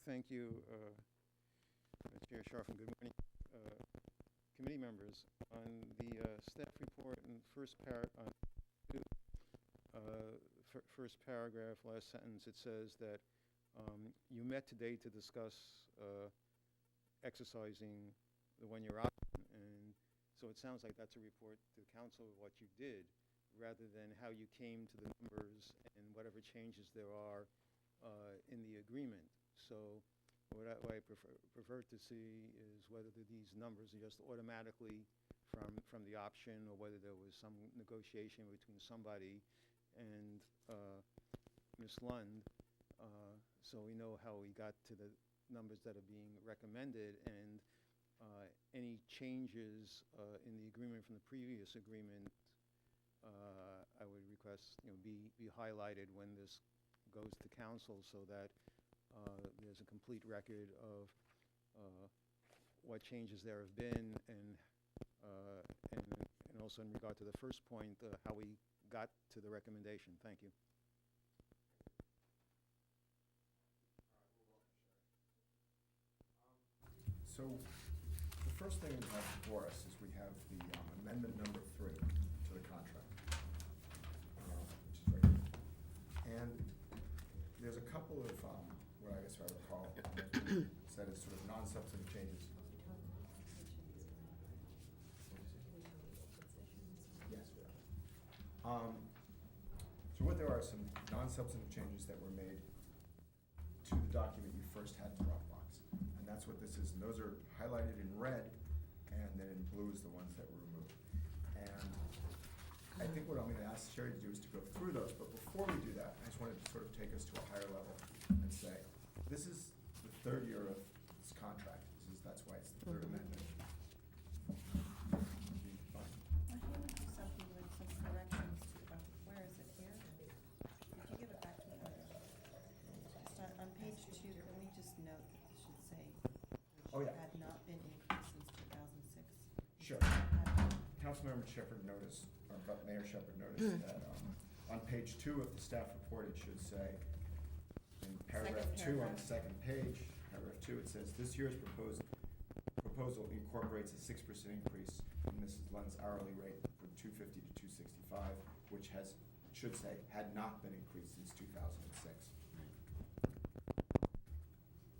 Thank you, Chair Sharf, and good morning, committee members. On the staff report in first paragraph, last sentence, it says that you met today to discuss exercising the one-year option, and so it sounds like that's a report to the council of what you did, rather than how you came to the numbers and whatever changes there are in the agreement. So what I prefer to see is whether these numbers are just automatically from the option, or whether there was some negotiation between somebody and Ms. Lund, so we know how we got to the numbers that are being recommended, and any changes in the agreement from the previous agreement, I would request be highlighted when this goes to council, so that there's a complete record of what changes there have been, and also in regard to the first point, how we got to the recommendation. Thank you. So the first thing we have before us is we have the amendment number 3 to the contract, which is right here. And there's a couple of, what I guess I would call, said as sort of non-substantive changes. Yes, we are. So what there are some non-substantive changes that were made to the document you first had to Dropbox. And that's what this is. And those are highlighted in red, and then in blue is the ones that were removed. And I think what I'm going to ask Sherry to do is to go through those. But before we do that, I just wanted to sort of take us to a higher level and say, this is the third year of this contract. That's why it's the third amendment. I handed you something with some corrections to, where is it here? Could you give it back to me? Just on page 2, can we just note that this should say, Oh, yeah. had not been increased since 2006? Sure. Councilmember Shepherd noticed, or Mayor Shepherd noticed that on page 2 of the staff report, it should say, in paragraph 2 on the second page, paragraph 2, it says, this year's proposal incorporates a 6% increase in Mrs. Lund's hourly rate from $250 to $265, which should say, had not been increased since 2006.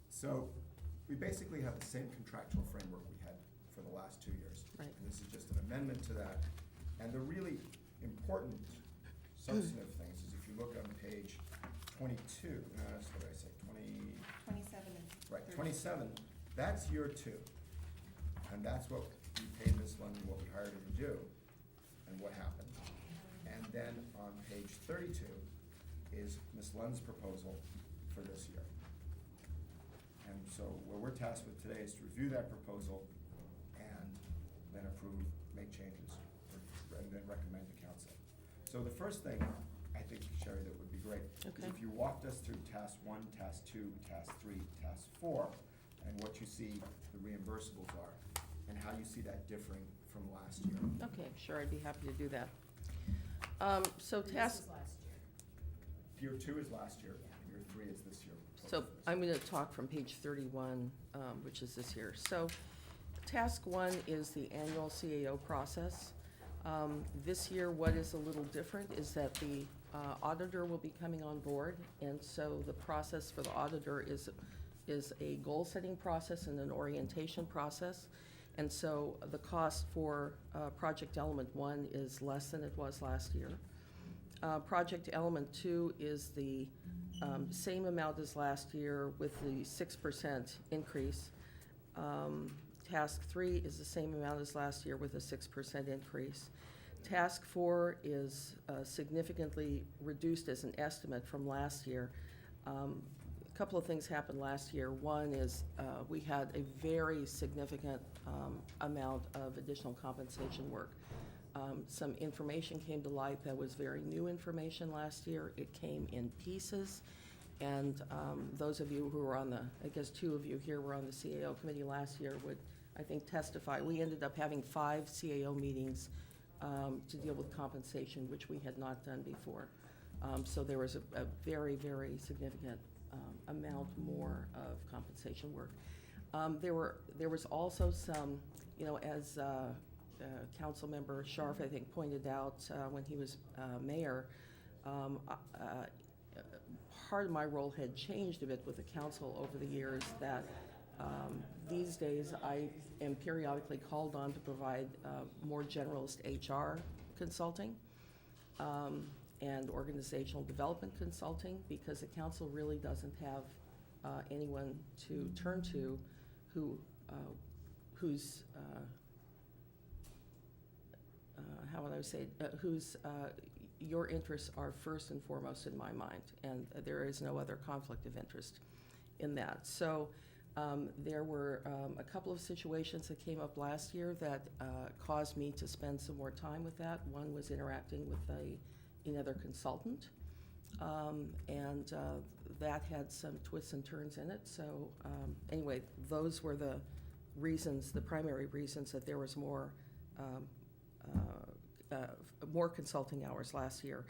So we basically have the same contractual framework we had for the last 2 years. Right. And this is just an amendment to that. And the really important substantive things is if you look on page 22, that's what did I say, 27 and right, 30. 27, that's year 2. And that's what we paid Ms. Lund, what we hired her to do, and what happened. And then on page 32 is Ms. Lund's proposal for this year. And so what we're tasked with today is to review that proposal and then approve, make changes, and then recommend to council. So the first thing, I think, Sherry, that would be great, is if you walked us through task 1, task 2, task 3, task 4, and what you see the reimbursables are, and how you see that differing from last year. Okay, sure, I'd be happy to do that. So This task, is last year. Year 2 is last year, year 3 is this year. so I'm going to talk from page 31, which is this year. So task 1 is the annual CAO process. This year, what is a little different is that the auditor will be coming on board, and so the process for the auditor is a goal-setting process and an orientation process. And so the cost for project element 1 is less than it was last year. Project element 2 is the same amount as last year with the 6% increase. Task 3 is the same amount as last year with a 6% increase. Task 4 is significantly reduced as an estimate from last year. A couple of things happened last year. One is we had a very significant amount of additional compensation work. Some information came to light that was very new information last year. It came in pieces. And those of you who were on I guess 2 of you here were on the CAO committee last year would, I think, testify. We ended up having 5 CAO meetings to deal with compensation, which we had not done before. So there was a very, very significant amount more of compensation work. There was also some, as Councilmember Scharf, I think, pointed out when he was mayor, part of my role had changed a bit with the council over the years, that these days I am periodically called on to provide more generalist HR consulting and organizational development consulting, because the council really doesn't have anyone to turn to whose how would I say it, whose your interests are first and foremost in my mind, and there is no other conflict of interest in that. So there were a couple of situations that came up last year that caused me to spend some more time with that. One was interacting with another consultant, and that had some twists and turns in it. So anyway, those were the reasons, the primary reasons that there was more consulting hours last year.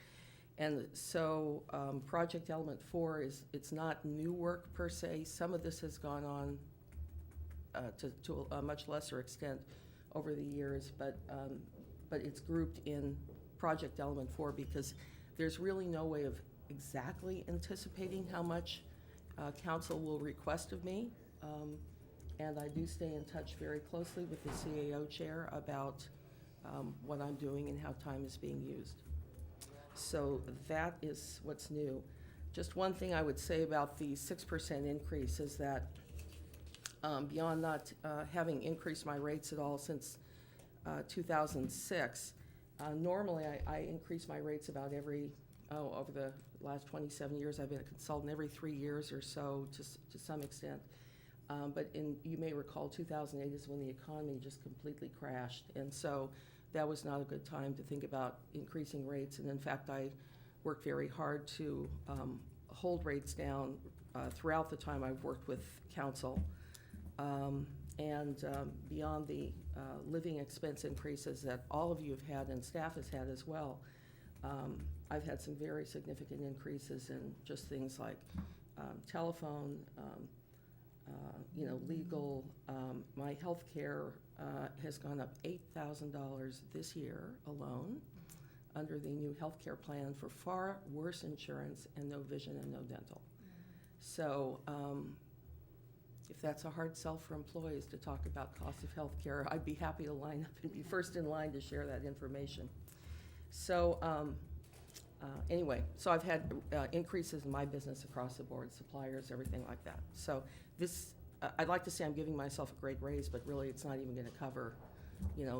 And so Project Element 4 it's not new work per se. Some of this has gone on to a much lesser extent over the years, but it's grouped in Project Element 4 because there's really no way of exactly anticipating how much council will request of me. And I do stay in touch very closely with the CAO chair about what I'm doing and how time is being used. So that is what's new. Just one thing I would say about the 6% increase is that beyond not having increased my rates at all since 2006, normally I increase my rates about over the last 27 years. I've been a consultant every 3 years or so to some extent. But you may recall 2008 is when the economy just completely crashed. And so that was not a good time to think about increasing rates. And in fact, I worked very hard to hold rates down throughout the time I've worked with council. And beyond the living expense increases that all of you have had and staff has had as well, I've had some very significant increases in just things like telephone, legal. My health care has gone up $8,000 this year alone under the new health care plan for far worse insurance and no vision and no dental. So if that's a hard sell for employees to talk about cost of health care, I'd be happy to line up and be first in line to share that information. So anyway, so I've had increases in my business across the board, suppliers, everything like that. So this, I'd like to say I'm giving myself a great raise, but really it's not even going to cover,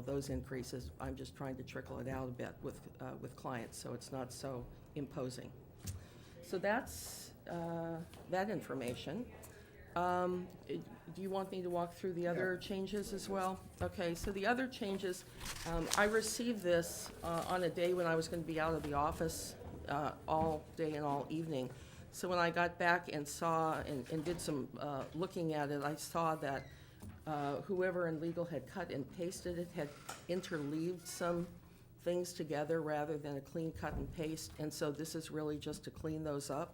those increases. I'm just trying to trickle it out a bit with clients, so it's not so imposing. So that's that information. Do you want me to walk through the other changes as well? Okay, so the other changes, I received this on a day when I was going to be out of the office all day and all evening. So when I got back and saw and did some looking at it, I saw that whoever in legal had cut and pasted it had interleaved some things together rather than a clean cut and paste. And so this is really just to clean those up.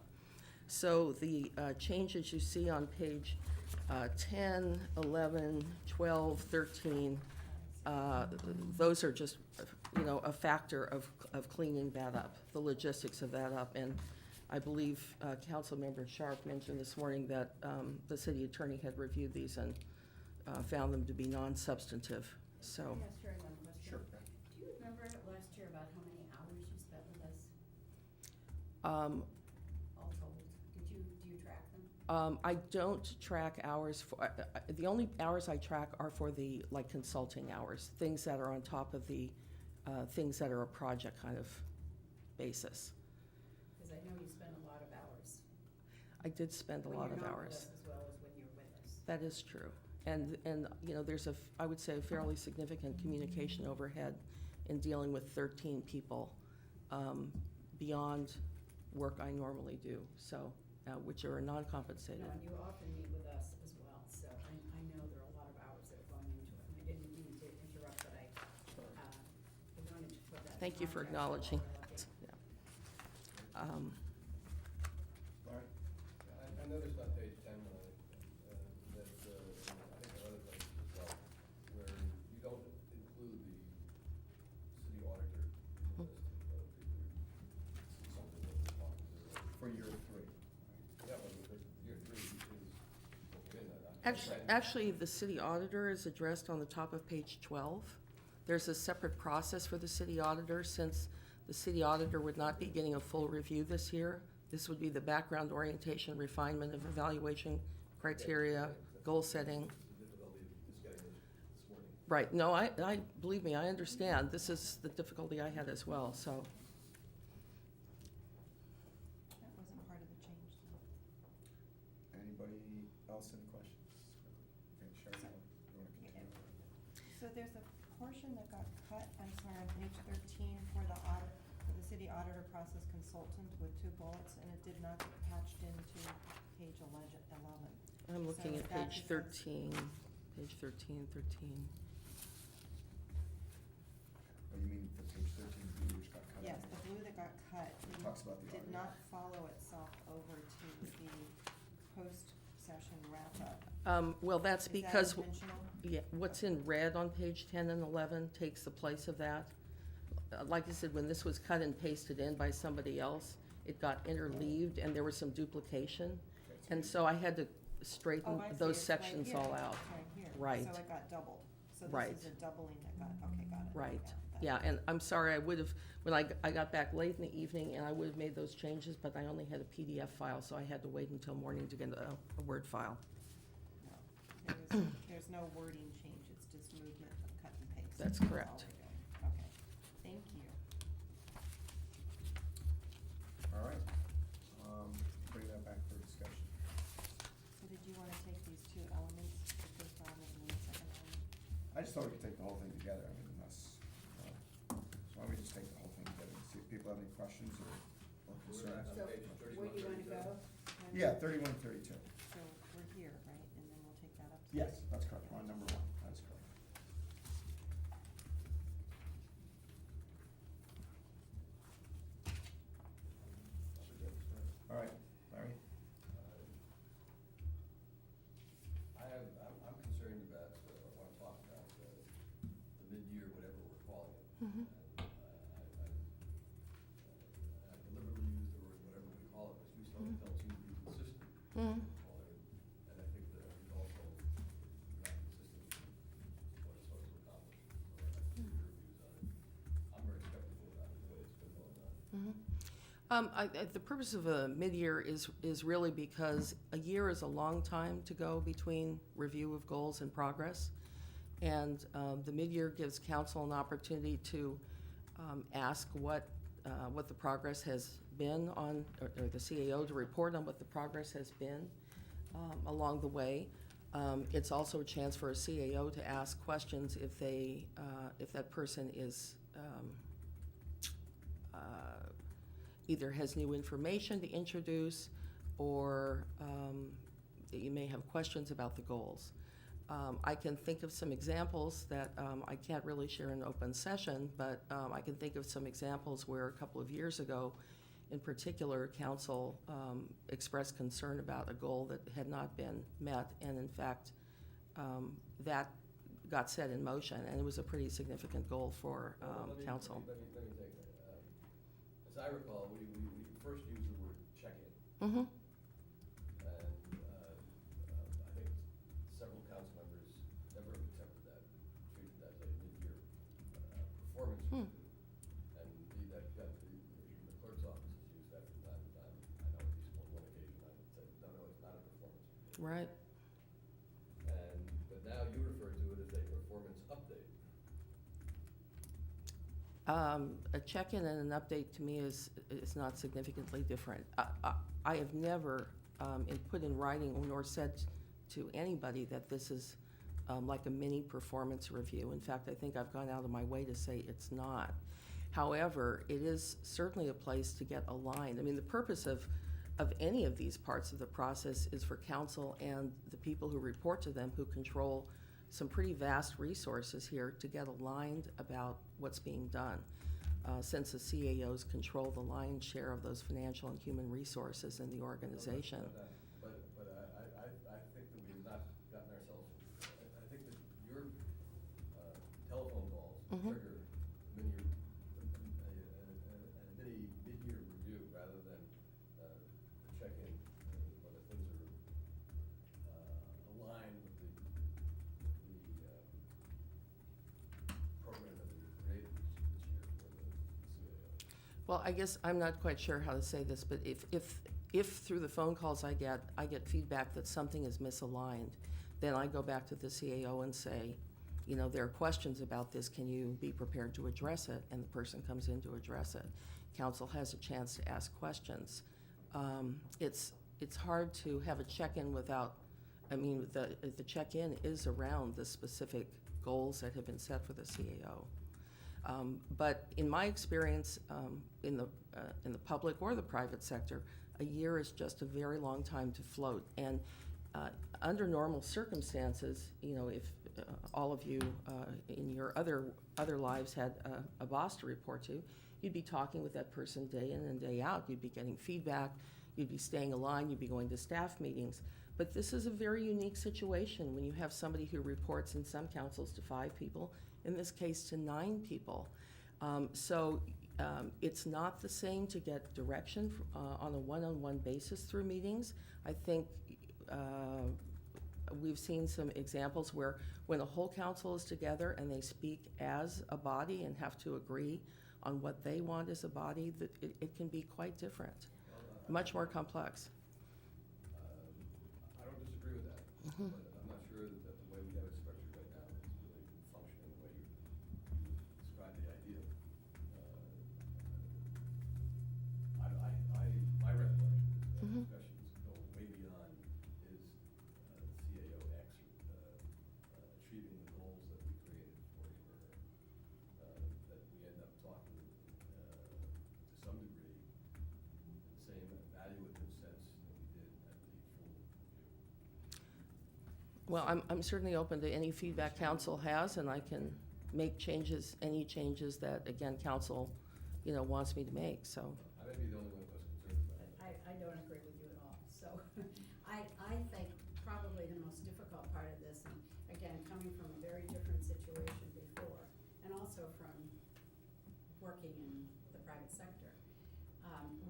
So the changes you see on page 10, 11, 12, 13, those are just, a factor of cleaning that up, the logistics of that up. And I believe Councilmember Sharp mentioned this morning that the city attorney had reviewed these and found them to be non-substantive. So. Can I ask Sherry one question? Sure. Do you remember last year about how many hours you spent with us, Um, all told? Do you track them? I don't track hours for, the only hours I track are for the, consulting hours, things that are on top of the, things that are a project kind of basis. Because I know you spend a lot of hours. I did spend a lot of When you're not with hours. us as well as when you're with us. That is true. And there's I would say, a fairly significant communication overhead in dealing with 13 people beyond work I normally do, so, which are non-compensated. No, and you often meet with us as well, so I know there are a lot of hours that are going into it. And I didn't mean to interrupt, but I wanted to put that. in Thank you for context. acknowledging. Okay. Yeah. Lauren? I noticed on page 10, that, I think there are other places as well, where you don't include the city auditor in the list of people. Something that we're talking to. For year 3. Yeah, but year 3 is within that. Actually, the city auditor is addressed on the top of page 12. There's a separate process for the city auditor, since the city auditor would not be getting a full review this year. This would be the background orientation, refinement of evaluation criteria, goal setting. The difficulty is getting this morning. Right, no, believe me, I understand. This is the difficulty I had as well, so. That wasn't part of the change, though. Anybody else any questions? Okay, Sherry, you want to continue? So there's a portion that got cut, I'm sorry, on page 13 for the audit, for the city auditor process consultant with 2 bullets, and it did not get patched into page 11. I'm looking So at that page becomes- 13, page 13. Oh, you mean the page 13 blue, which got cut? Yes, out? the blue that got cut It talks about the did auditor. not follow itself over to the post-session wrap-up. Well, that's Is that because, intentional? yeah, what's in red on page 10 and 11 takes the place of that. Like I said, when this was cut and pasted in by somebody else, it got interleaved and there was some duplication. Okay, And you- so I had to straighten Oh, I see, those it's right sections here. all out. It's right here. Right. So it got doubled. So Right. this is a doubling that got, okay, got it. Right, That- yeah, and I'm sorry, I would have, when I got back late in the evening, and I would have made those changes, but I only had a PDF file, so I had to wait until morning to get a Word file. No, there's no wording change, it's just movement of cut and paste. That's all correct. we're doing. Okay, thank you. All right. Bring that back for discussion. So did you want to take these 2 elements, the first element and the second element? I just thought we could take the whole thing together, I mean, unless, so why don't we just take the whole thing together and see if people have any questions or concerns? So, page Where do you wanna 31, go? Yeah, 31 and 32. So we're here, right, and then we'll take that up? to- Yes, that's correct, we're on number 1, that's correct. All right, Larry? I'm concerned about, I want to talk about the mid-year, whatever we're calling it. Mhm. And, I deliberately use the word whatever we call it, because we still don't seem to be consistent in Mhm. calling it. And I think that we also not consistent with what it's supposed to accomplish. So I'd like to hear your views on it. I'm very skeptical about the way it's been going on. The purpose of a mid-year is really because a year is a long time to go between review of goals and progress. And the mid-year gives council an opportunity to ask what the progress has been on, or the CAO to report on what the progress has been along the way. It's also a chance for a CAO to ask questions if that person is either has new information to introduce, or that you may have questions about the goals. I can think of some examples that I can't really share in open session, but I can think of some examples where a couple of years ago, in particular, council expressed concern about a goal that had not been met, and in fact, that got set in motion, and it was a pretty significant goal for council. Let me take that. As I recall, we first used the word check-in. Mm-hmm. And I think several council members never accepted that, treated that as a mid-year performance review. And indeed, the clerk's office has used that from time to time. I know at least on one occasion I said, no, it's not a performance review. Right. But now you refer to it as a performance update. A check-in and an update to me is not significantly different. I have never put in writing nor said to anybody that this is like a mini performance review. In fact, I think I've gone out of my way to say it's not. However, it is certainly a place to get aligned. I mean, the purpose of any of these parts of the process is for council and the people who report to them, who control some pretty vast resources here, to get aligned about what's being done. Since the CAOs control the lion's share of those financial and human resources in the organization. But trigger a mini, a mini mid-year review rather than a check-in whether things are aligned with the program that we created this year for the CAO. Well, I guess I'm not quite sure how to say this, but if through the phone calls I get feedback that something is misaligned, then I go back to the CAO and say, you know, there are questions about this, can you be prepared to address it? And the person comes in to address it. Council has a chance to ask questions. It's hard to have a check-in without, I mean, the check-in is around the specific goals that have been set for the CAO. But in my experience, in the public or the private sector, a year is just a very long time to float. And under normal circumstances, you know, if all of you in your other lives had a boss to report to, you'd be talking with that person day in and day out. You'd be getting feedback. You'd be staying aligned. You'd be going to staff meetings. But this is a very unique situation when you have somebody who reports in some councils to 5 people, in this case to 9 people. It's not the same to get direction on a one-on-one basis through meetings. I think we've seen some examples where when a whole council is together and they speak as a body and have to agree on what they want as a body, that it can be quite different, much more complex. I don't disagree with that, but I'm not sure that the way we have it structured right now is really functioning the way you described the idea. My recollection is that discussions go way beyond is CAO X achieving the goals that we created for him or her. That we end up talking to some degree in the same evaluative sense that we did at the full review. Well, I'm certainly open to any feedback council has, and I can make changes, any changes that, again, council, you know, wants me to make, so. I may be the only one who's concerned about it. I don't agree with you at all. So I think probably the most difficult part of this, and again, coming from a very different situation before, and also from working in the private sector,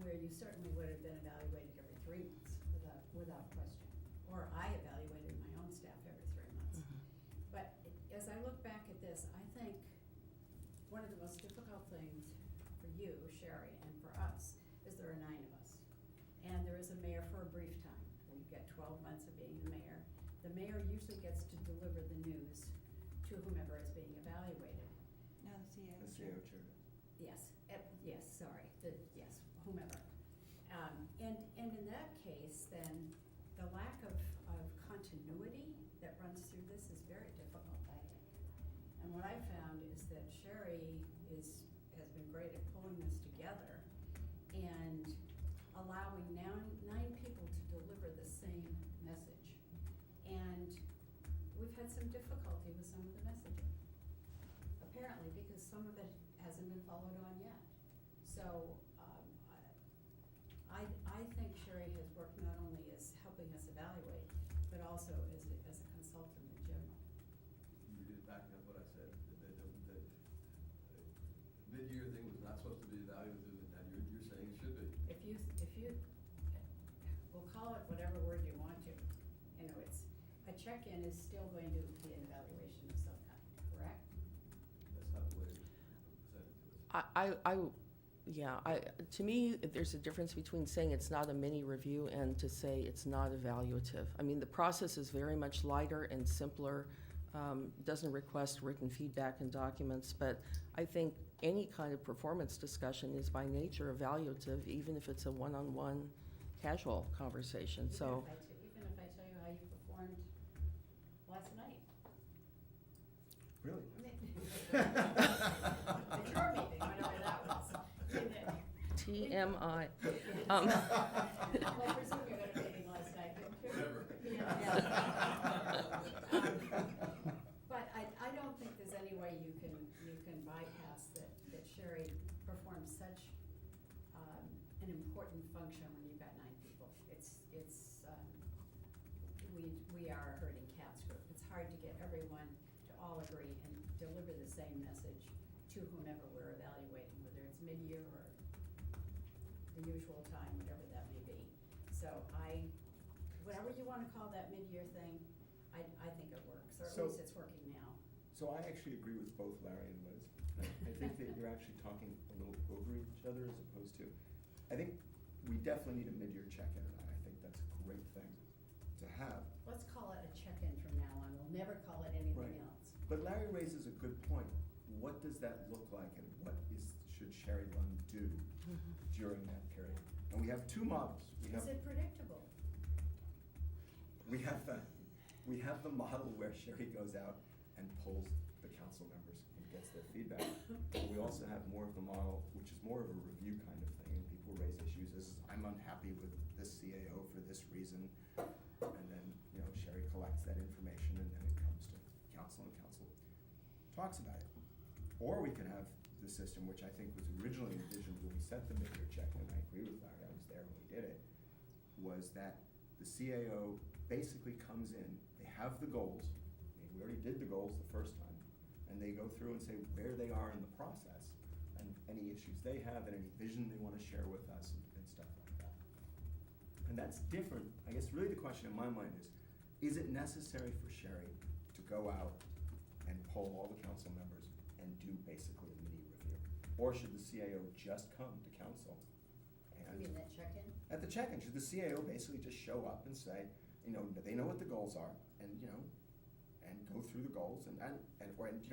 where you certainly would have been evaluated every 3 months without question. Or I evaluated my own staff every 3 months. But as I look back at this, I think one of the most difficult things for you, Sherry, and for us, is there are 9 of us. And there is a mayor for a brief time. We get 12 months of being the mayor. The mayor usually gets to deliver the news to whomever is being evaluated. No, the CAO. The CAO chair. Yes, yes, sorry, yes, whomever. And in that case, then, the lack of continuity that runs through this is very difficult, I think. And what I found is that Sherry has been great at pulling this together and allowing 9 people to deliver the same message. And we've had some difficulty with some of the messaging, apparently, because some of it hasn't been followed on yet. So I think Sherry has worked not only as helping us evaluate, but also as a consultant in general. You're just backing up what I said. The mid-year thing was not supposed to be evaluative, and you're saying it should be. If you, we'll call it whatever word you want to. You know, it's, a check-in is still going to be an evaluation of some kind, correct? That's not the way it was presented to us. To me, there's a difference between saying it's not a mini review and to say it's not evaluative. I mean, the process is very much lighter and simpler, doesn't request written feedback and documents, but I think any kind of performance discussion is by nature evaluative, even if it's a one-on-one casual conversation, so. Even if I tell you how you performed last night. Really? At your meeting, whatever that was. TMI. Well, I presume you had a meeting last night, didn't you? Whatever. Yeah. But I don't think there's any way you can bypass that Sherry performs such an important function when you've got 9 people. We are a herding cats group. It's hard to get everyone to all agree and deliver the same message to whomever we're evaluating, whether it's mid-year or the usual time, whatever that may be. So whatever you wanna call that mid-year thing, I think it works, or at So- least it's working now. So I actually agree with both Larry and Liz. I think that you're actually talking a little over each other as opposed to, I think we definitely need a mid-year check-in, and I think that's a great thing to have. Let's call it a check-in from now on, we'll never call it anything Right. else. But Larry raises a good point. What does that look like, and what should Sherry Lund do during that period? And we have two models. Is it predictable? We have the model where Sherry goes out and polls the council members and gets their feedback. But we also have more of the model, which is more of a review kind of thing, and people raise issues as, I'm unhappy with this CAO for this reason. And then, Sherry collects that information, and then it comes to council, and council talks about it. Or we can have the system, which I think was originally envisioned when we set the mid-year check-in, and I agree with Larry, I was there when we did it, was that the CAO basically comes in, they have the goals, we already did the goals the first time, and they go through and say where they are in the process, and any issues they have, and any vision they wanna share with us, and stuff like that. And that's different, I guess really the question in my mind is it necessary for Sherry to go out and poll all the council members and do basically a mini review? Or should the CAO just come to council and? You mean that check-in? At the check-in, should the CAO basically just show up and say, they know what the goals are, and, and go through the goals, and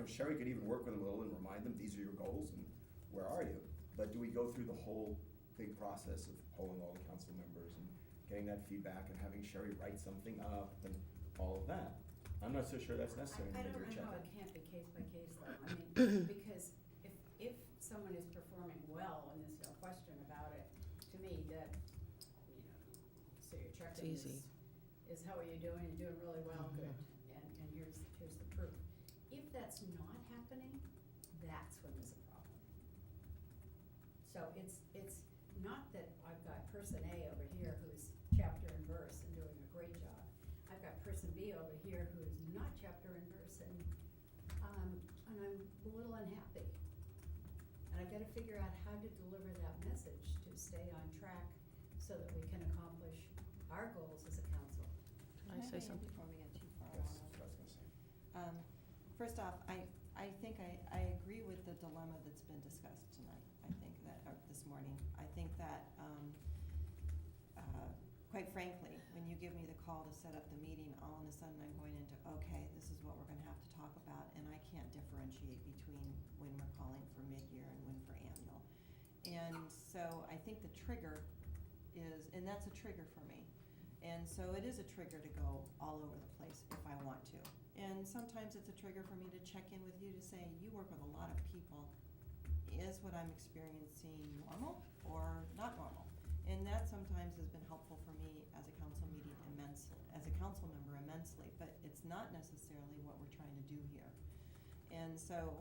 Sherry could even work with them a little and remind them, these are your goals, and where are you? But do we go through the whole big process of polling all the council members and getting that feedback and having Sherry write something up and all of that? I'm not so sure that's necessary in I the don't mid-year know how check-in. it can't be case by case though, because if someone is performing well, and there's no question about it, to me, that, so your check-in It's easy. is how are you doing, you're doing really well, good, and here's the proof. If that's not happening, that's when there's a problem. So it's not that I've got person A over here who's chapter and verse and doing a great job. I've got person B over here who's not chapter and verse, and I'm a little unhappy. And I've gotta figure out how to deliver that message to stay on track so that we can accomplish our goals as a council. Can I say weigh in something? before we get too far Yes, along? that's what I was gonna say. First off, I think I agree with the dilemma that's been discussed tonight. I think that, or this morning, I think that, quite frankly, when you give me the call to set up the meeting, all of a sudden I'm going into, okay, this is what we're gonna have to talk about, and I can't differentiate between when we're calling for mid-year and when for annual. And so I think the trigger is, and that's a trigger for me. And so it is a trigger to go all over the place if I want to. And sometimes it's a trigger for me to check in with you to say, you work with a lot of people. Is what I'm experiencing normal or not normal? And that sometimes has been helpful for me as a council meeting immensely, as a council member immensely, but it's not necessarily what we're trying to do here. And so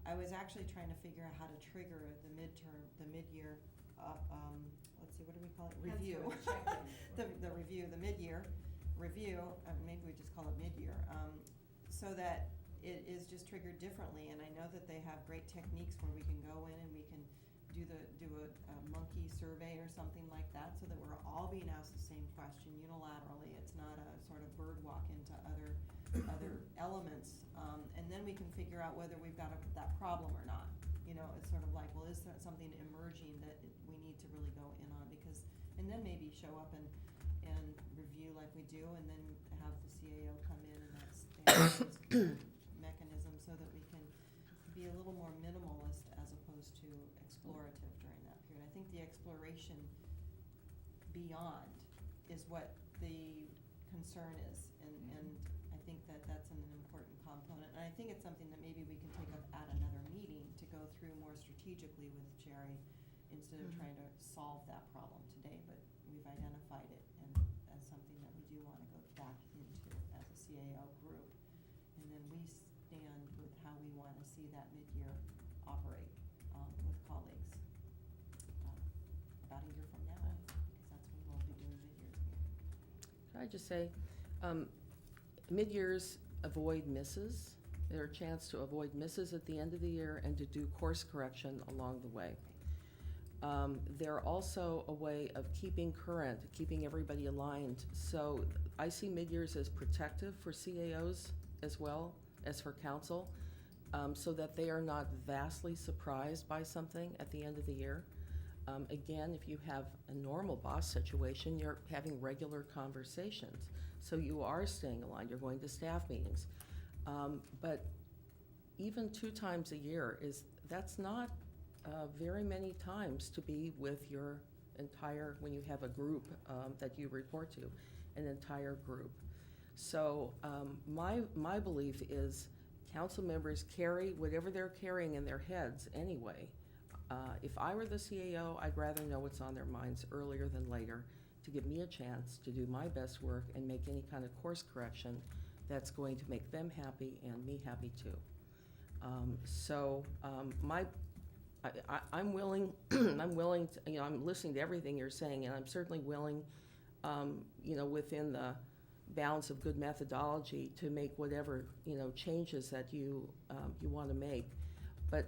I was actually trying to figure out how to trigger the mid-year, let's see, what do we call it? Review. That's your check-in. The review, the mid-year review, maybe we just call it mid-year, so that it is just triggered differently. And I know that they have great techniques where we can go in and we can do a monkey survey or something like that, so that we're all being asked the same question unilaterally. It's not a sort of bird walk into other elements, and then we can figure out whether we've got that problem or not. It's sort of like, well, is there something emerging that we need to really go in on? Because, and then maybe show up and review like we do, and then have the CAO come in, and that's mechanism so that we can be a little more minimalist as opposed to explorative during that period. I think the exploration beyond is what the concern is, and I think that that's an important component. And I think it's something that maybe we can take up at another meeting to go through more strategically with Jerry, instead of trying to solve that problem today, but we've identified it and as something that we do want to go back into as a CAO group. And then we stand with how we want to see that mid-year operate with colleagues about a year from now, because that's when we'll be doing mid-years again. Can I just say, mid-years avoid misses, They're a chance to avoid misses at the end of the year and to do course correction along the way. They're also a way of keeping current, keeping everybody aligned. So I see mid-years as protective for CAOs as well as for council, so that they are not vastly surprised by something at the end of the year. Again, if you have a normal boss situation, you're having regular conversations. So you are staying aligned, you're going to staff meetings. But even 2 times a year that's not very many times to be with your entire, when you have a group that you report to, an entire group. So my belief is council members carry whatever they're carrying in their heads anyway. If I were the CAO, I'd rather know what's on their minds earlier than later to give me a chance to do my best work and make any kind of course correction that's going to make them happy and me happy too. I'm willing, I'm willing to, I'm listening to everything you're saying, and I'm certainly willing, within the bounds of good methodology to make whatever, changes that you want to make. But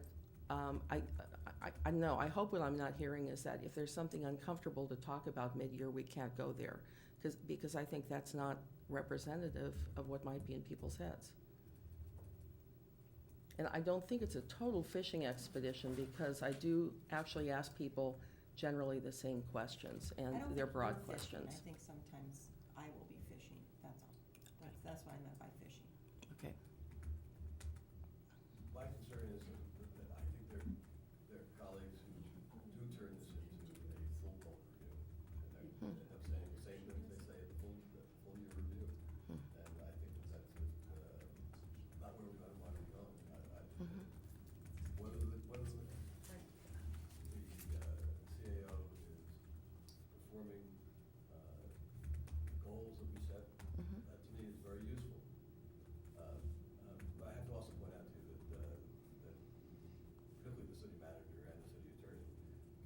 I know, I hope what I'm not hearing is that if there's something uncomfortable to talk about mid-year, we can't go there, because I think that's not representative of what might be in people's heads. And I don't think it's a total fishing expedition, because I do actually ask people generally the same questions, and I don't they're think broad you're fishing. questions. I think sometimes I will be fishing, that's all. That's what I meant by fishing. Okay. My concern is that I think there are colleagues who do turn this into a full vote review. And they end up saying the same things they say at the full year review. And I think that's not where we want to be going. Whether the CAO is performing goals that we set, that to me is very useful. But I have to also point out to you that particularly the city manager and the city attorney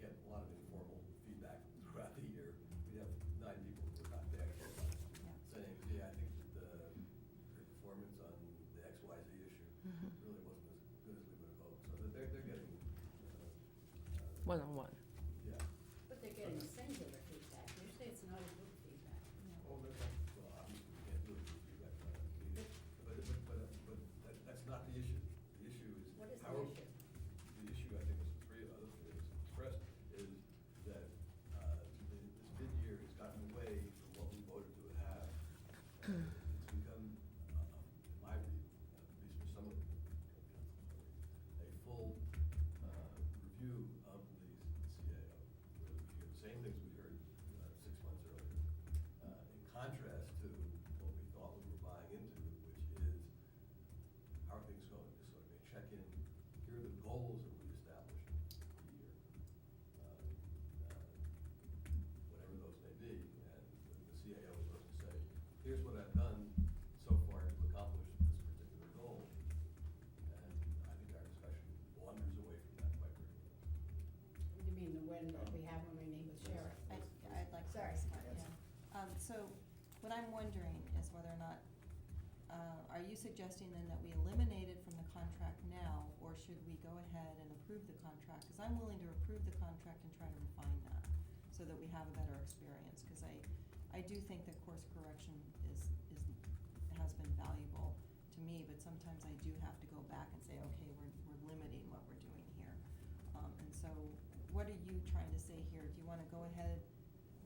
get a lot of informal feedback throughout the year. We have 9 people who are not there saying, gee, I think that your performance on the XYZ issue really wasn't as good as we would have hoped. So that they're getting One-on-one. yeah. But they're getting singular feedback. Usually it's not a group feedback. Well, obviously we can't do it with feedback, but that's not the issue. The issue is What is the how are- issue? The issue, I think, as the 3 other things expressed, is that this mid-year has gotten away from what we voted to have. It's become, in my view, at least for some of the a full review of the CAO, where we hear the same things we heard 6 months earlier. In contrast to what we thought we were buying into, which is how are things going? Just sort of a check-in. Here are the goals that we established for the year, whatever those may be. And the CAO is supposed to say, here's what I've done so far to accomplish this particular goal. And I think our discussion wanders away from that quite regularly. You mean the when that we have when we meet with sheriff? I'd like to Sorry. respond, yeah. So what I'm wondering is whether or not, are you suggesting then that we eliminate it from the contract now, or should we go ahead and approve the contract? Because I'm willing to approve the contract and try to refine that, so that we have a better experience. Because I do think that course correction has been valuable to me, but sometimes I do have to go back and say, okay, we're limiting what we're doing here. And so, what are you trying to say here? Do you want to go ahead?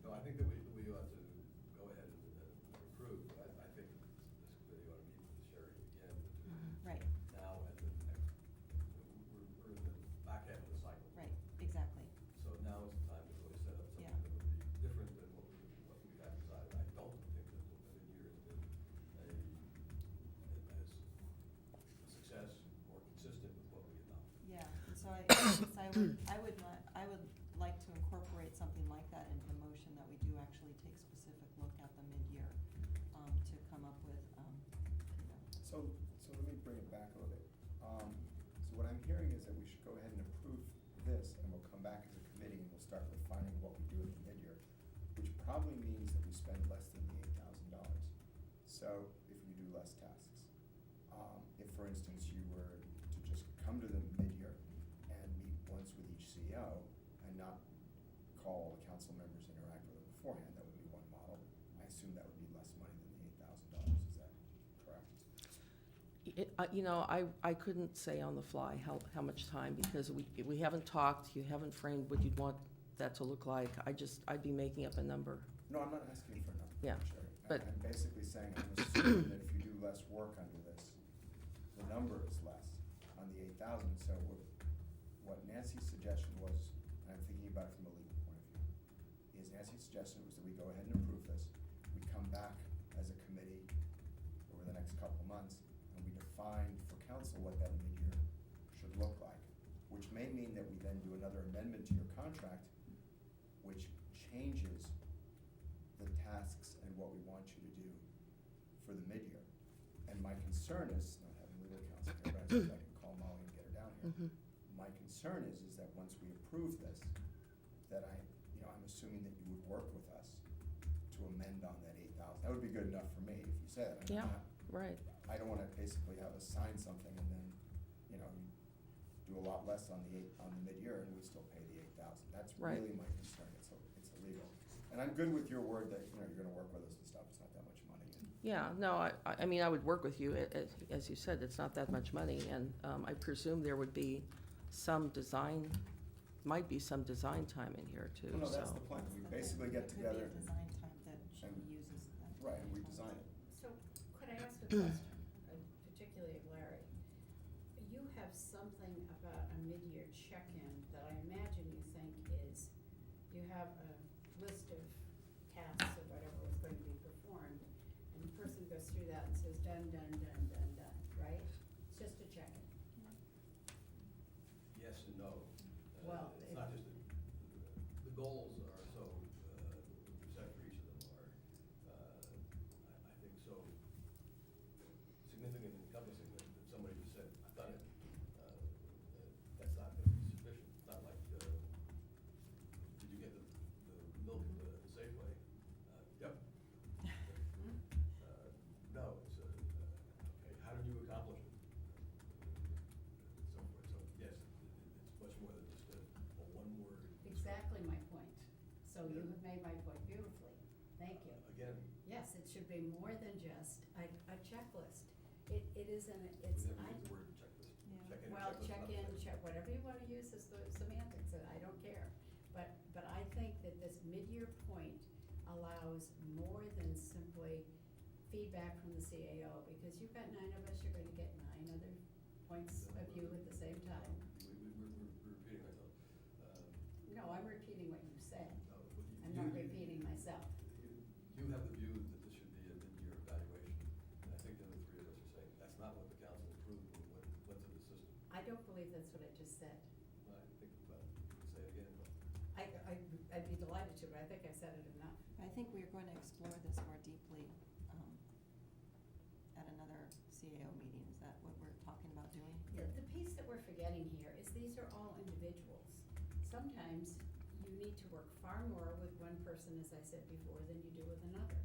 No, I think that we ought to go ahead and approve. I think this committee ought to meet with the sheriff again between Right, now and the next, we're in the back half of the cycle. right, exactly. So now is the time to really set up something Yeah. that would be different than what we had decided. I don't think that the mid-year has been as a success or consistent with what we adopted. Yeah, and so I would like to incorporate something like that into the motion, that we do actually take specific look at the mid-year, to come up with, So let me bring it back a little bit. So what I'm hearing is that we should go ahead and approve this, and we'll come back as a committee and we'll start refining what we do at the mid-year, which probably means that we spend less than the $8,000. So if we do less tasks. if, for instance, you were to just come to the mid-year and meet once with each CEO and not call the council members, interact with them beforehand, that would be one model. I assume that would be less money than the $8,000, is that correct? I couldn't say on the fly how much time, because we haven't talked, you haven't framed what you'd want that to look like. I'd be making up a number. No, I'm not asking for a number, Yeah, Sherry. but- I'm basically saying, I'm assuming that if you do less work under this, the number is less on the 8,000. So what Nancy's suggestion was, and I'm thinking about it from a legal point of view, is Nancy's suggestion was that we go ahead and approve this. We come back as a committee over the next couple of months, and we define for council what that mid-year should look like, which may mean that we then do another amendment to your contract, which changes the tasks and what we want you to do for the mid-year. And my concern is, not having legal counsel here, but I think I can call Molly and get her down here. Mhm. My concern is that once we approve this, that I'm assuming that you would work with us to amend on that 8,000. That would be good enough for me if you said it. Yeah, right. I don't wanna basically have us sign something and then, you do a lot less on the mid-year and we still pay the 8,000. That's Right. really my concern. It's illegal. And I'm good with your word that, you're gonna work with us and stuff. It's not that much money. Yeah, no, I mean, I would work with you. As you said, it's not that much money, and I presume there would be might be some design time in here too, Well, no, that's so. the plan. We But basically there get could be together. a design time that she and- uses that. Right, and we design it. So could I ask a question, particularly of Larry? You have something about a mid-year check-in that I imagine you think is, you have a list of tasks or whatever is going to be performed, and the person goes through that and says, done, done, done, done, done, right? It's just a check-in. Yes and no. Well, It's not just, the goals are so, we've set for each of them are, I think so significant and encompassing that somebody just said, I've done it. That's not gonna be sufficient. It's not like, did you get the milk at the Safeway? Yep. No, it's, okay, how did you accomplish it? So forth, so yes, it's much more than just a one-word. Exactly my point. So you have made my point beautifully. Thank you. Again, Yes, it should be more than just a checklist. It isn't, we it's, never use the word checklist. Yeah. Check in, well, checklist, check not in, checklist. check, whatever you wanna use as the semantics, and I don't care. But I think that this mid-year point allows more than simply feedback from the CAO, because you've got 9 of us, you're gonna get 9 other points of view at the same time. We're repeating ourselves. No, I'm repeating what you said. No, what you- I'm not repeating myself. You have the view that this should be a mid-year evaluation, and I think the other three of us are saying, that's not what the council approved when we went to the system. I don't believe that's what I just said. Well, I think, well, you can say it again, but. I'd be delighted to, but I think I've said it enough. I think we're going to explore this more deeply at another CAO meeting. Is that what we're talking about doing? The piece that we're forgetting here is these are all individuals. Sometimes you need to work far more with one person, as I said before, than you do with another.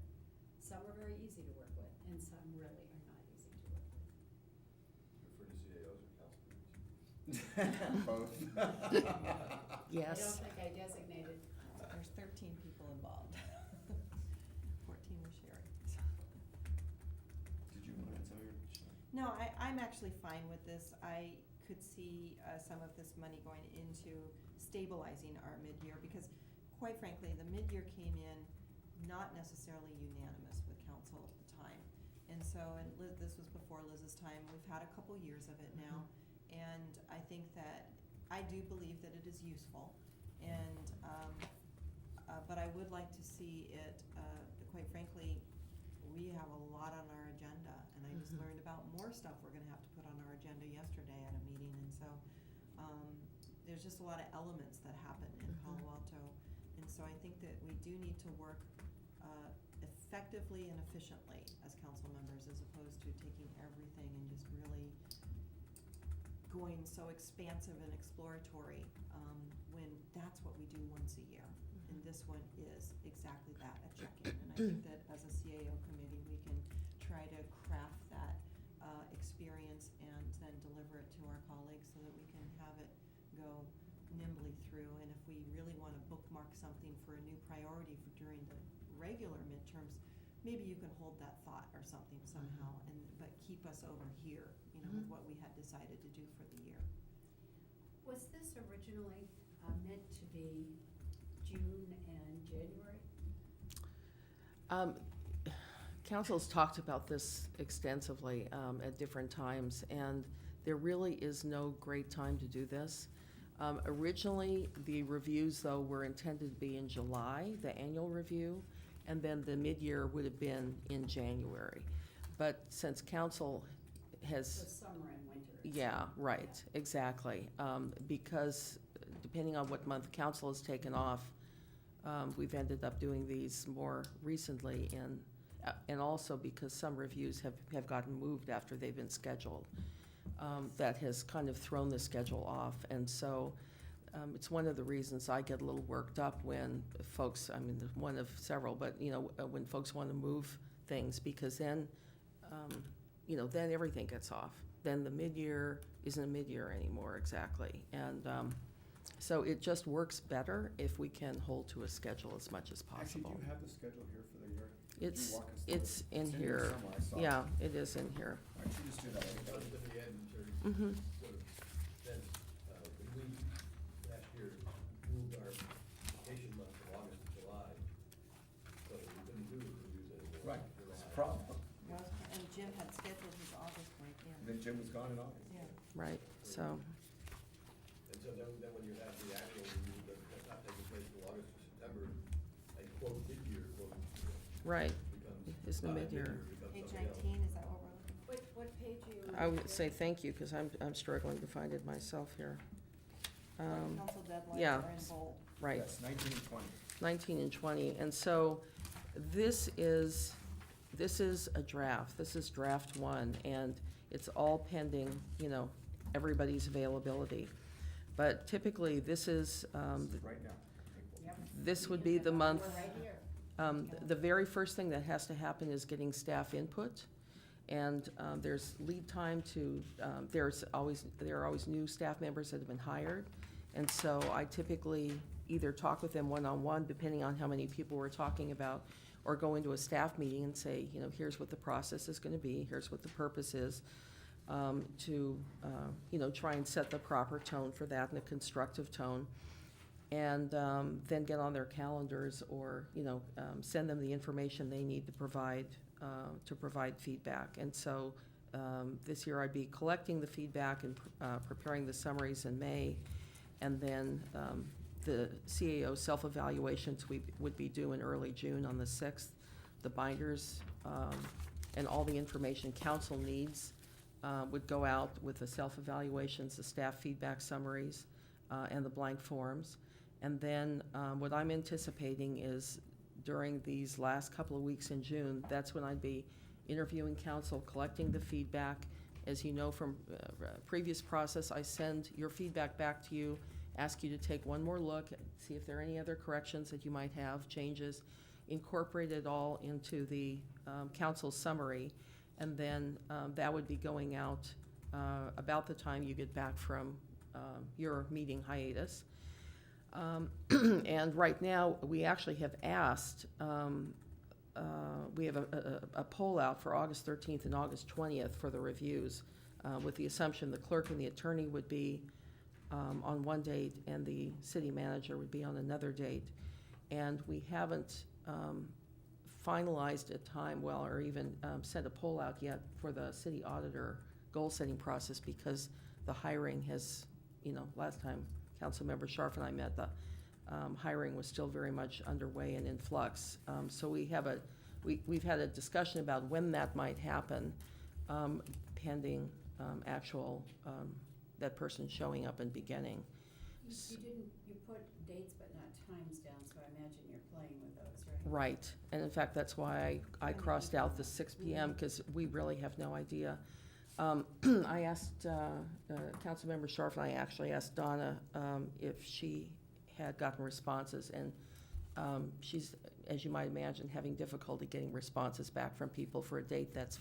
Some are very easy to work with, and some really are not easy to work with. Refer to CAOs or council members. Both. Yes. I don't think I designated. There's 13 people involved. 14 with Sherry. Did you want to tell your? No, I'm actually fine with this. I could see some of this money going into stabilizing our mid-year, because quite frankly, the mid-year came in not necessarily unanimous with council at the time. And so, this was before Liz's time, we've had a couple years of it now, and I think that, I do believe that it is useful, and, but I would like to see it, quite frankly, we have a lot on our agenda, and I just learned about more stuff we're gonna have to put on our agenda yesterday at a meeting, and so, there's just a lot of elements that happen in Palo Alto, and so I think that we do need to work, effectively and efficiently as council members, as opposed to taking everything and just really going so expansive and exploratory, when that's what we do once a year. And this one is exactly that, a check-in. And I think that as a CAO committee, we can try to craft that experience go nimbly through, and if we really want to bookmark something for a new priority for during the regular midterms, maybe you can hold that thought or something somehow, but keep us over here, with what we had decided to do for the year. Was this originally meant to be June and January? Council's talked about this extensively at different times, and there really is no great time to do this. Originally, the reviews, though, were intended to be in July, the annual review, and then the mid-year would have been in January. But since council has... So summer and winter. Yeah, right, exactly. Because depending on what month council has taken off, we've ended up doing these more recently, and also because some reviews have gotten moved after they've been scheduled. That has kind of thrown the schedule off, and so it's one of the reasons I get a little worked up when folks, one of several, but, when folks want to move things, because then, then everything gets off. Then the mid-year isn't a mid-year anymore, exactly. And so it just works better if we can hold to a schedule as much as possible. Actually, do you have the schedule here for the year? Could you It's, walk us through it's it? in It's here. somewhere, I saw it. Yeah, it is in here. Why don't you just do that? That was at the end, sir. Mhm. So then, when we, last year, moved our vacation month from August to July, so we couldn't do the reviews anymore. Right, in that's the July. problem. And Jim had scheduled his August break in. Then Jim was gone in August. Yeah. Right, so, And so then when you have the annual review, that's not taking place till August or September, and quote mid-year, quote, right, becomes. it's the not a mid-year. becomes Page something else. 19, is that what we're looking for? What page are you on? I would say thank you, because I'm struggling to find it myself here. Council deadlines yeah. are in bold. Right. Yes, 19 and 20. 19 and 20, and so this is a draft. This is draft one, and it's all pending, everybody's availability. But typically, this is, This is right now. Yep. this would be the month. We're right here. The very first thing that has to happen is getting staff input, and there's lead time to, there are always new staff members that have been hired, and so I typically either talk with them one-on-one, depending on how many people we're talking about, or go into a staff meeting and say, here's what the process is gonna be, here's what the purpose is, to, try and set the proper tone for that in a constructive tone. And then get on their calendars or, send them the information they need to provide feedback. And so this year I'd be collecting the feedback and preparing the summaries in May. And then the CAO self-evaluations we would be due in early June on the 6th. The binders and all the information council needs would go out with the self-evaluations, the staff feedback summaries, and the blank forms. And then what I'm anticipating is during these last couple of weeks in June, that's when I'd be interviewing council, collecting the feedback. As you know from previous process, I send your feedback back to you, ask you to take one more look, see if there are any other corrections that you might have, changes, incorporate it all into the council summary, and then that would be going out about the time you get back from your meeting hiatus. And right now, we actually have asked, we have a poll out for August 13th and August 20th for the reviews, with the assumption the clerk and the attorney would be on one date and the city manager would be on another date. And we haven't finalized a time, or even sent a poll out yet for the city auditor goal-setting process, because the hiring has, last time Councilmember Scharf and I met, the hiring was still very much underway and in flux. So we've had a discussion about when that might happen, pending actual, that person showing up and beginning. You put dates but not times down, so I imagine you're playing with those, right? Right, and in fact, that's why I crossed out the 6 PM, because we really have no idea. I asked, Councilmember Scharf and I actually asked Donna if she had gotten responses, and she's, as you might imagine, having difficulty getting responses back from people for a date that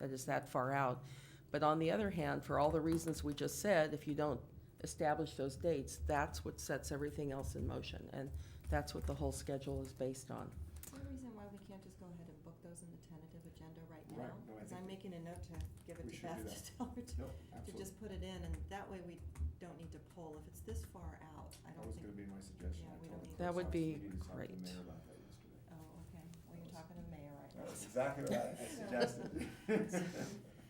is that far out. But on the other hand, for all the reasons we just said, if you don't establish those dates, that's what sets everything else in motion, and that's what the whole schedule is based on. Is there a reason why we can't just go ahead and book those in the tentative agenda right now? Right, no, I Because think I'm making a note to give it we to should do Beth that. to tell her No, to absolutely. just put it in, and that way we don't need to pull. If it's this far out, I That don't was think. gonna be my suggestion. Yeah, I we told don't the need clerk's That would office be we needed to talk to the great. mayor about that yesterday. Oh, okay. Well, you're talking to the mayor right That now. was exactly what I suggested.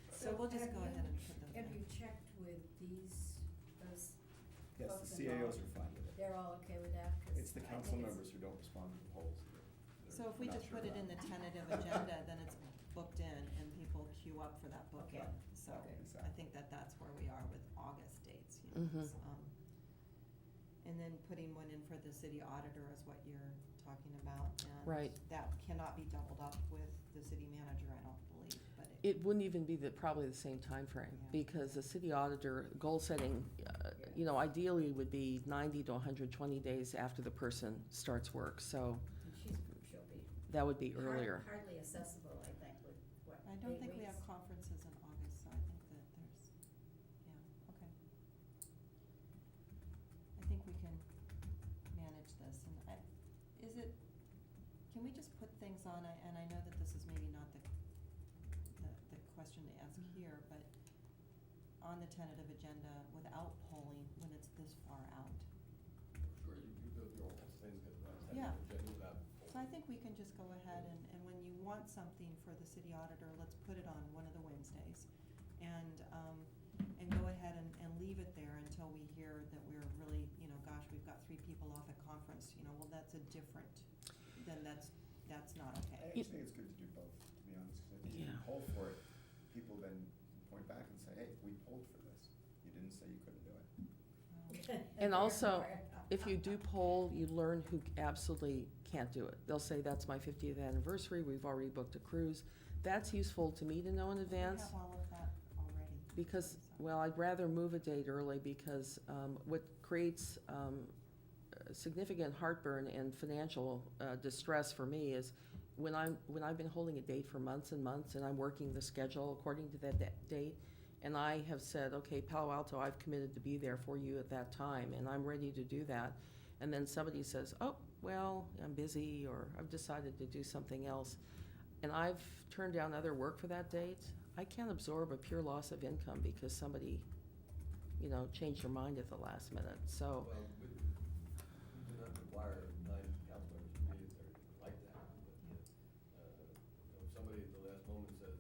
So we'll just have go you- ahead and put those Have in. you checked with those, Yes, Folks the CAOs involved. are fine with it. they're all okay with that? 'Cause It's the I council think it's- members who don't respond to the polls. So if we We're not just sure put it about. in the tentative agenda, then it's booked in and people queue up for that bookend. Right. So Okay, I exactly. think that that's where we are with August dates, you know. Mhm. And then putting one in for the city auditor is what you're talking about. And Right. that cannot be doubled up with the city manager, I don't believe, but It wouldn't even be probably the same timeframe, Yeah. because the city auditor, goal setting, you know, ideally would be 90 to 120 days after the person starts work, so And she'll be that would be earlier. hardly accessible, I think, with what, I don't 8 think we have weeks? conferences in August, so I think that there's, yeah, okay. I think we can manage this, and is it, can we just put things on, and I know that this is maybe not the question to ask here, but on the tentative agenda without polling when it's this far out? Sure, you build your own things, Yeah. agenda without. So I think we can just go ahead and when you want something for the city auditor, let's put it on one of the Wednesdays. And go ahead and leave it there until we hear that we're really, you know, gosh, we've got 3 people off at conference, you know, well, that's a different, then that's not I okay. actually think it's good to do both, to be honest, because I think if you Yeah. poll for it, people then point back and say, hey, we polled for this. You didn't say you couldn't do it. And also, if you do poll, you learn who absolutely can't do it. They'll say, that's my 50th anniversary, we've already booked a cruise. That's useful to me to know in advance. We have all of that already. Because, so. well, I'd rather move a date early, because what creates significant heartburn and financial distress for me is when I've been holding a date for months and months, and I'm working the schedule according to that date, and I have said, okay, Palo Alto, I've committed to be there for you at that time, and I'm ready to do that, and then somebody says, oh, well, I'm busy, or I've decided to do something else, and I've turned down other work for that date, I can't absorb a pure loss of income because somebody, you know, changed their mind at the last minute, so. Well, we do not require 9 council members to be there like that, but, if somebody at the last moment says,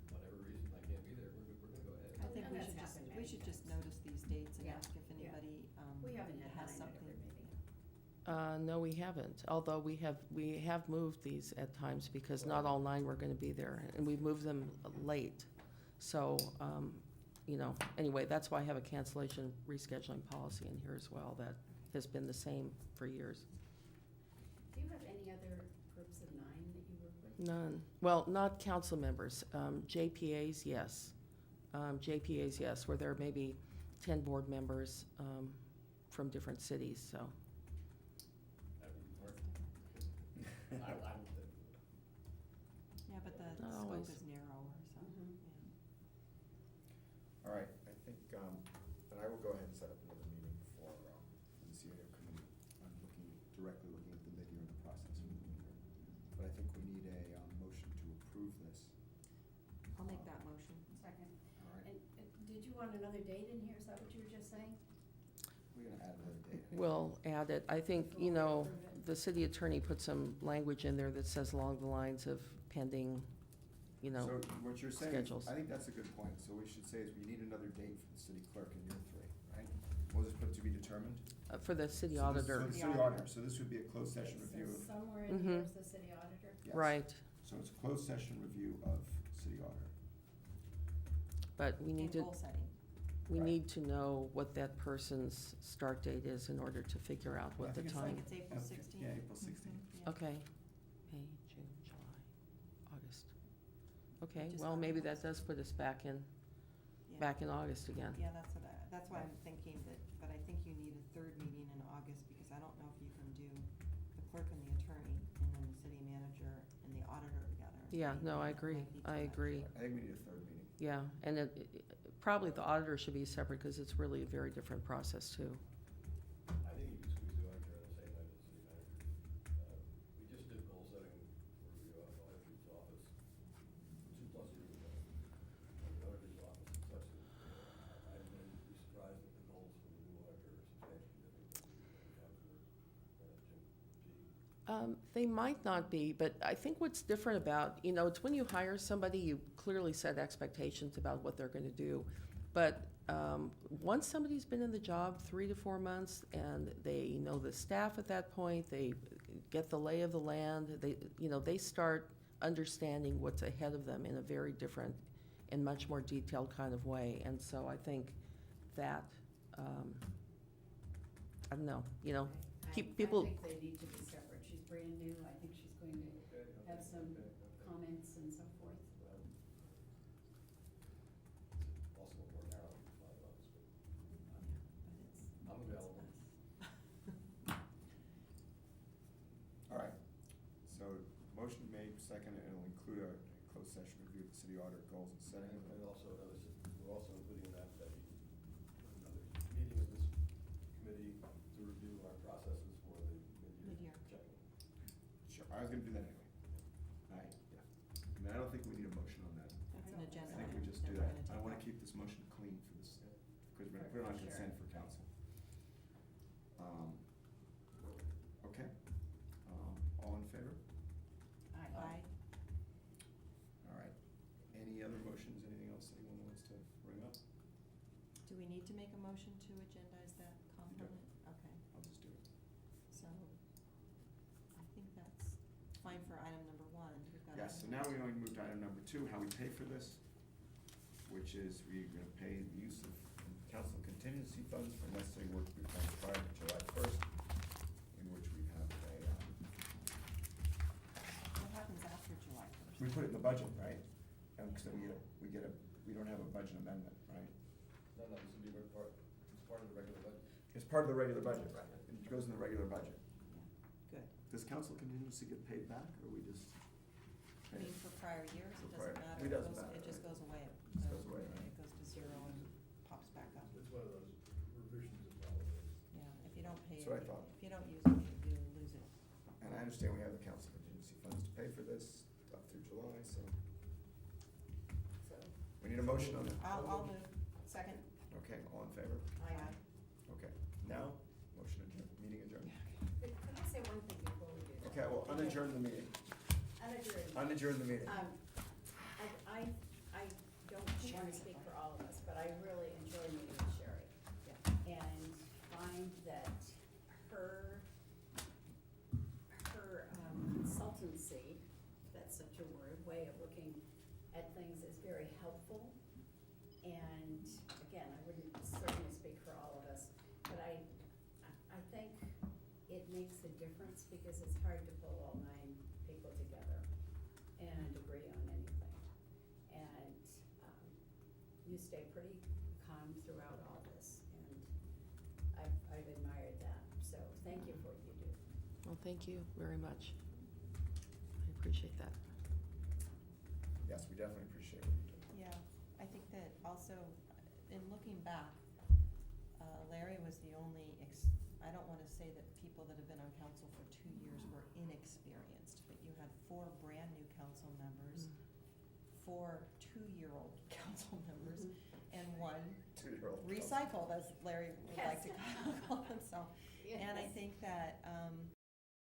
whatever reason, I can't be there, we're gonna go ahead. I think And we that's should just, happened we many should just times. notice these dates and Yeah, ask if yeah. anybody, We haven't had has 9 at something. every meeting. No, we haven't, although we have moved these at times because not all 9 were gonna be there, and we've moved them late. So, you know, anyway, that's why I have a cancellation rescheduling policy in here as well, that has been the same for years. Do you have any other groups of 9 that you work with? None, well, not council members, JPAs, yes. JPAs, yes, where there may be 10 board members, from different cities, so. That would work. I would think. Yeah, but the Not scope always. is narrower, so, Mhm. yeah. All right, I think, and I will go ahead and set up another meeting for the CAO committee. I'm directly looking at the mid-year and the process for the mid-year. But I think we need a motion to approve this. I'll make that motion. Second. All right, And did you want another date in here? Is that what you were just saying? we're gonna add another date. We'll add it, I think, you know, the city attorney put some language in there that says along the lines of pending, you know, So what you're saying, is- schedules. I think that's a good point. So what we should say is we need another date for the city clerk in year 3, right? We'll just put it to be determined. For the city So this- auditor, So the city auditor, so this would be a closed session It review. says of- somewhere in here Mhm. is the city auditor. Yes. right, So it's a closed session review of city auditor. but we need And to, goal setting. we Right. need to know what that person's start date is in order to figure out I what the think it's It's like time. it's April Yeah, 16th. yeah, April 16th. Yeah. Okay, May, June, July, August. Okay, Just well, not maybe August. that does put us back in August again. Yeah, that's why I'm thinking that, but I think you need a 3rd meeting in August, because I don't know if you can do the clerk and the attorney, and then the city manager and the auditor together. Yeah, no, I That agree, might be too I much. agree. I think we need a 3rd meeting. Yeah, and probably the auditor should be separate, because it's really a very different process too. I think you could squeeze the auditor in the same night as the city manager. We just did goal setting review out of the auditor's office 2+ years ago. And the auditor's office is such that, I've been surprised that the goals for the new auditor are substantially different than we have for Jim G. They might not be, but I think what's different about, it's when you hire somebody, you clearly set expectations about what they're gonna do. But once somebody's been in the job 3 to 4 months, and they know the staff at that point, they get the lay of the land, they start understanding what's ahead of them in a very different and much more detailed kind of way. And so I think that, I don't know, keep people. I think they need to be separate. She's brand new. I think she's going to have some comments and so forth. Well, it's also a more narrow bylaws, but I'm available. All right, so motion made, second, and it'll include a closed session review of the city auditor goals and setting. And also, we're also including that another meeting of this committee to review our processes for the mid-year Mid-year. checking. Sure, I was gonna do that anyway. All right, yeah. I mean, I don't think we need a motion on that. That's an agenda I think we item just do we're that. gonna I take wanna out. keep this motion clean for this, because we're gonna put it on Sure. consent for council. Okay, all in favor? Aye. All right. Any other motions, anything else anyone wants to bring up? Do we need to make a motion to agendize that component? Okay, I'll just do it. so I think that's fine for item number 1. We've got Yes, so item now number we're going to move to item number 2, how we pay for this, which is we're gonna pay the use of council contingency funds for necessary work to be done prior to July 1st, in which we have What happens after July 1st? we put it in the budget, right? And so we don't have a budget amendment, right? No, this would be it's part of the regular budget. It's part of the regular budget. Right. It goes in the regular budget. Good. Does council contingency get paid back, or we just? I mean, for prior years, For it prior- doesn't matter. it doesn't matter, It just right. goes away. Just goes away, right. It goes to 0 and pops back up. It's one of those revisions of holidays. Yeah, if you don't pay it, That's what I thought. if you don't use it, you lose it. And I understand we have the council contingency funds to pay for this up through July, so So, we need a motion on that. I'll move. Second? Okay, all in favor? I, Okay, now, motion adjourned, meeting adjourned. could I say one thing before we do that? Okay, well, unadjourn the meeting. Unadjourned. Unadjourn the meeting. I don't want to speak for all of us, but I really enjoy meeting with Sherry. And find that her consultancy, that's such a word, way of looking at things is very helpful. And again, I wouldn't certainly speak for all of us, but I think it makes a difference because it's hard to pull all 9 people together and agree on anything. And you stay pretty calm throughout all this, and I've admired that. So thank you for what you do. Well, thank you very much. I appreciate that. Yes, we definitely appreciate what you do. Yeah, I think that also, in looking back, Larry was the only, I don't want to say that people that have been on council for 2 years were inexperienced, but you had 4 brand-new council members, 4 2-year-old council members, and 1 2-year-old. recycled, as Larry would like to Yes. call himself. And I think that